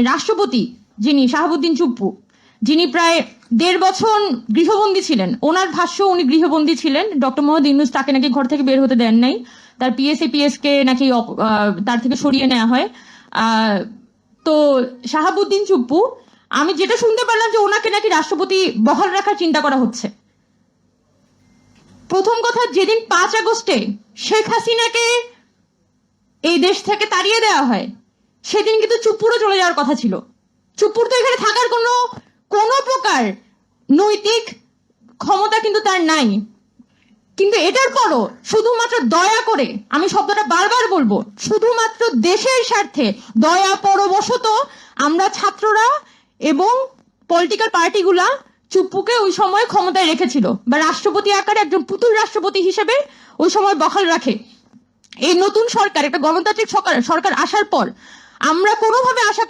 রাষ্ট্রপতি যিনি শাহাবুদ্দিন চুপ্পু, যিনি প্রায় 1.5 বছর গৃহবন্দী ছিলেন, ওনার ভাষ্য উনি গৃহবন্দী ছিলেন, ডক্টর মোহাম্মদ ইউনূস তাকে নাকি ঘর থেকে বের হতে দেন নাই, তার পিএস কে নাকি তার থেকে সরিয়ে নেওয়া হয়। তো শাহাবুদ্দিন চুপ্পু, আমি যেটা শুনতে পারলাম যে ওনাকে নাকি রাষ্ট্রপতি বহাল রাখার চিন্তা করা হচ্ছে। প্রথম কথা, যেদিন 5 আগস্টে শেখ হাসিনাকে এই দেশ থেকে তাড়িয়ে দেওয়া হয়, সেদিন কিন্তু চুপ্পুরও চলে যাওয়ার কথা ছিল। চুপ্পুর তো এখানে থাকার কোনো প্রকার নৈতিক ক্ষমতা কিন্তু তার নাই। কিন্তু এটার পরও শুধুমাত্র দয়া করে, আমি শব্দটা বারবার বলবো, শুধুমাত্র দেশের স্বার্থে দয়া পরবশত আমরা ছাত্ররা এবং পলিটিক্যাল পার্টিগুলা চুপ্পুকে ওই সময় ক্ষমতায় রেখেছিল, বা রাষ্ট্রপতি আকারে একজন পুতুল রাষ্ট্রপতি হিসেবে ওই সময় বহাল রাখে। এই নতুন সরকার, একটা গণতান্ত্রিক সরকার আসার পর আমরা কোনোভাবে আশা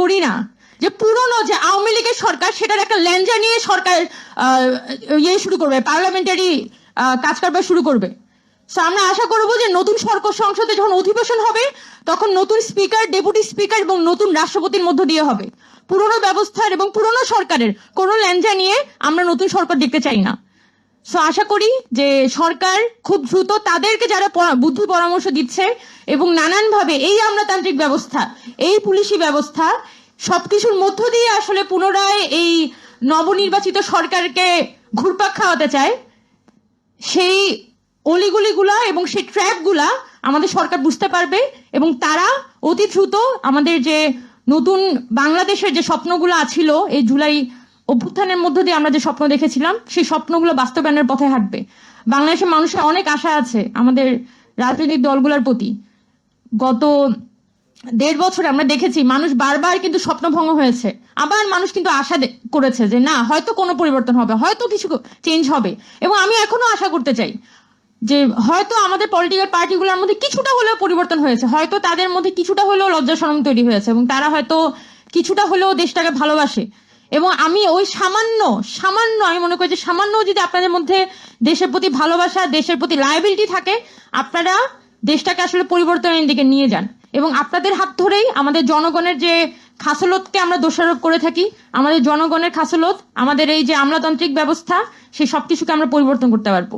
করি না যে পুরনো যে আওয়ামী লীগের সরকার, সেটার একটা ল্যাঞ্জা নিয়ে সরকার শুরু করবে, পার্লামেন্টারি কাজ কারবার শুরু করবে। সো আমরা আশা করবো যে নতুন সংসদে যখন অধিবেশন হবে, তখন নতুন স্পিকার, ডেপুটি স্পিকার এবং নতুন রাষ্ট্রপতির মধ্য দিয়ে হবে। পুরনো ব্যবস্থার এবং পুরনো সরকারের কোনো ল্যাঞ্জা নিয়ে আমরা নতুন সরকার দেখতে চাই না। সো আশা করি যে সরকার খুব দ্রুত তাদেরকে যারা বুদ্ধি পরামর্শ দিচ্ছে এবং নানানভাবে এই আমলাতান্ত্রিক ব্যবস্থা, এই পুলিশি ব্যবস্থা সবকিছুর মধ্য দিয়ে আসলে পুনরায় এই নবনির্বাচিত সরকারকে ঘুরপাক খাওয়াতে চায়, সেই অলিগুলিগুলা এবং সেই ট্র্যাপগুলা আমাদের সরকার বুঝতে পারবে এবং তারা অতি দ্রুত আমাদের যে নতুন বাংলাদেশের যে স্বপ্নগুলো ছিল, এই জুলাই অভ্যুত্থানের মধ্য দিয়ে আমরা যে স্বপ্ন দেখেছিলাম, সেই স্বপ্নগুলো বাস্তবায়নের পথে হাঁটবে। বাংলাদেশের মানুষের অনেক আশা আছে আমাদের রাজনৈতিক দলগুলোর প্রতি। গত 1.5 বছরে আমরা দেখেছি মানুষ বারবার কিন্তু স্বপ্নভঙ্গ হয়েছে, আবার মানুষ কিন্তু আশা করেছে যে না, হয়তো কোনো পরিবর্তন হবে, হয়তো কিছু চেঞ্জ হবে। এবং আমি এখনো আশা করতে চাই যে হয়তো আমাদের পলিটিক্যাল পার্টিগুলোর মধ্যে কিছুটা হলেও পরিবর্তন হয়েছে, হয়তো তাদের মধ্যে কিছুটা হলেও লজ্জা শরম তৈরি হয়েছে এবং তারা হয়তো কিছুটা হলেও দেশটাকে ভালোবাসে। এবং আমি ওই সামান্য আমি মনে করি যে সামান্য যদি আপনাদের মধ্যে দেশের প্রতি ভালোবাসা, দেশের প্রতি লায়াবিলিটি থাকে, আপনারা দেশটাকে আসলে পরিবর্তনের দিকে নিয়ে যান। এবং আপনাদের হাত ধরেই আমাদের জনগণের যে খাসলতকে আমরা দোষারোপ করে থাকি, আমাদের জনগণের খাসলত, আমাদের এই যে আমলাতান্ত্রিক ব্যবস্থা, সেই সবকিছুকে আমরা পরিবর্তন করতে পারবো।